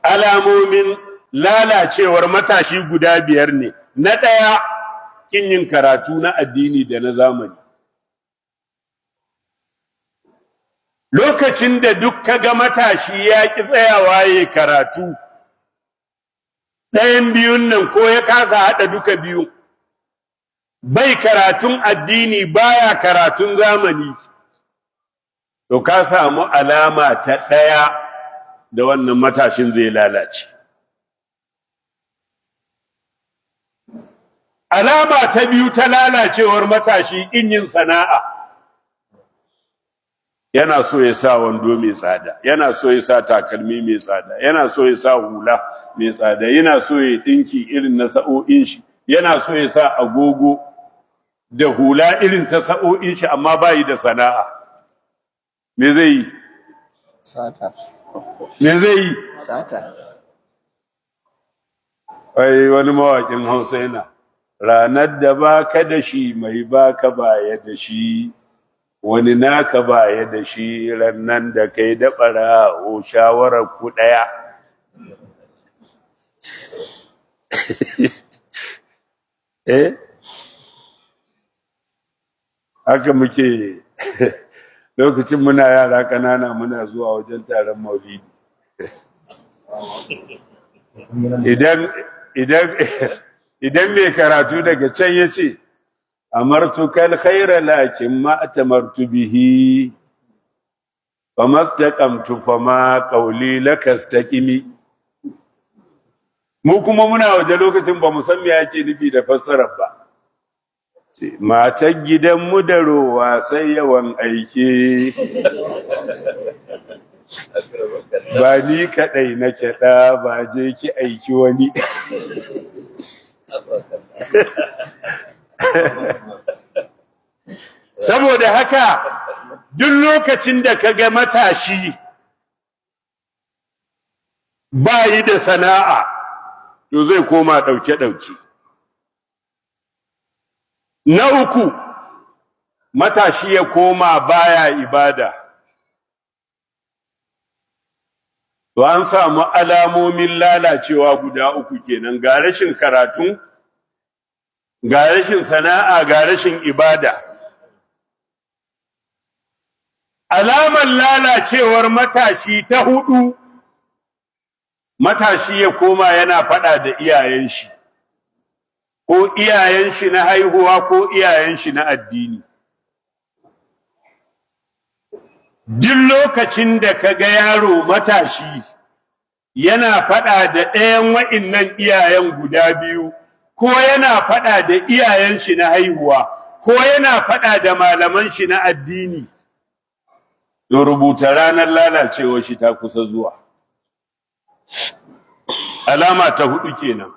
alamomin lalacewar matashi guda biyar ne. Na ɗaya, kin yin karatu na addini da na zamani. Lokacin da duk kaga matashi ya ki tsayawa yayi karatu, ɗayan biyun nan ko ya kasa haɗa duka biyu, bai karatun addini baya karatun zamani, to ka samu alama ta ɗaya da wannan matashin zai lalace. Alama ta biyu ta lalacewar matashi in yin sana'a. Yana so ya sa wando mai tsada, yana so ya sa takalmi mai tsada, yana so ya sa hula mai tsada, yana so ya dinki irin na sa'o'in shi, yana so ya sa agogo da hula irin ta sa'o'in shi, amma bai da sana'a. Me zai yi? Sata. Me zai yi? Sata. Ai wani mawakin Hausa yana, ranar da baka da shi mai baka baya da shi, wani naka baya da shi, rannan da kai da ɓarawo shawarar ku ɗaya. Haka muke lokacin muna yara ƙanana muna zuwa wajen taron maulidi. Idan mai karatu daga can ya ce, amartuka alkhaira lakin ma atamartu bihi famastaqamtu fama qawli lakastaqimi. Mu kuma muna waje lokacin ba mu san me yake nufi da fassarar ba. Matar gidanmu da rowa sai yawan aike, ba ni kadai nake da ba je ki aiki wani. Saboda haka duk lokacin da kaga matashi ba yi da sana'a, to zai koma ɗauke-ɗauke. Na uku, matashi ya koma baya ibada. To an samu alamomin lalacewa guda uku kenan, ga rashin karatu, ga rashin sana'a, ga rashin ibada. Alamar lalacewar matashi ta hudu, matashi ya koma yana faɗa da iyayen shi, ko iyayen shi na haihuwa ko iyayen shi na addini. Duk lokacin da kaga yaro matashi yana faɗa da ɗayan wa'innan iyayen guda biyu, ko yana faɗa da iyayen shi na haihuwa, ko yana faɗa da malaman shi na addini, to rubuta ranar lalacewar shi ta kusa zuwa. Alama ta hudu kenan.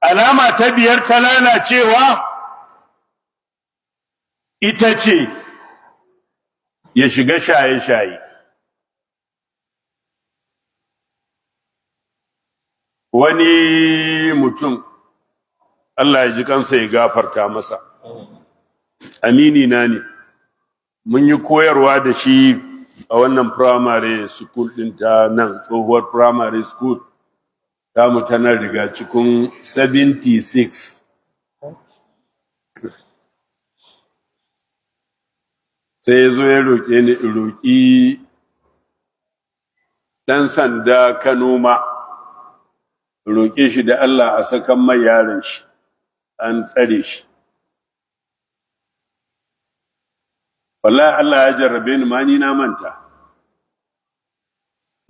Alama ta biyar ta lalacewa ita ce ya shiga shaye-shaye. Wani mutum, Allah ya ji kansa ya gafarta masa, amini na ne, mun yi koyarwa da shi a wannan primary school ɗin ta nan, tsohuwar primary school, ta mu tana riga cikin 76. Sai ya zo ya roƙe ni in roƙi ɗan sanda Kano ma, roƙe shi da Allah a sakan mai yaron shi, an tsare shi. Wallahi Allah ya jarrabe ni ma ni na manta.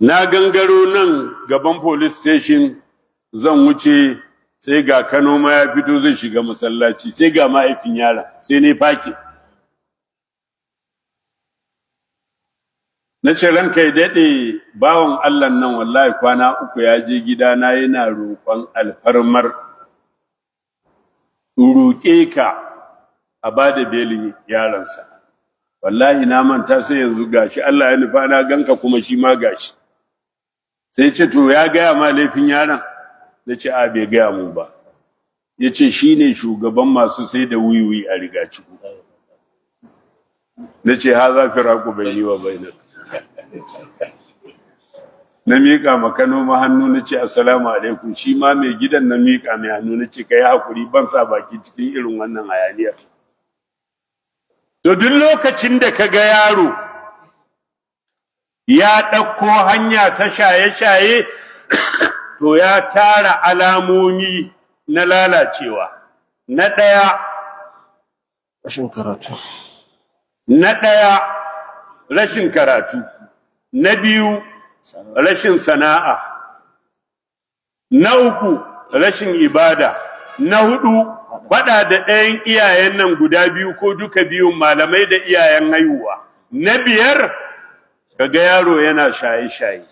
Na gangaro nan gaban police station zan wuce, sai ga Kano ma ya fito zai shiga masallaci, sai ga mahaifin yaron, sai ne fake. Na ce ranka ya daɗe bawan Allah nan wallahi kwana uku ya je gidana yana roƙon alfarmar roƙe ka a bada belin yaransa. Wallahi na manta sai yanzu gashi Allah ya nufa na ganka kuma shi ma gashi. Sai ce to ya gaya ma laifin yaron? Na ce a bai gaya mu ba. Ya ce shi ne shugaban masu sai da wiwi a Rigaciku. Na ce ha za fi raku bai yi wa bai nan. na miƙa maka noma hannu na ce assalamu alaikum, shi ma mai gidan na miƙa mai hannu na ce kai hakuri ban sa baki cikin irin wannan hayaniyar. To duk lokacin da ka ga yaro ya ɗauko hanya ta shaye-shaye to ya tara alamomi na lalacewa. Na ɗaya rashin karatu, rashin karatu. Na biyu rashin sana'a. Na uku rashin ibada. Na hudu faɗa da ɗayan iyayen nan guda biyu ko duka biyun, malamai da iyayen haihuwa. Na biyar kaga yaro yana shaye-shaye.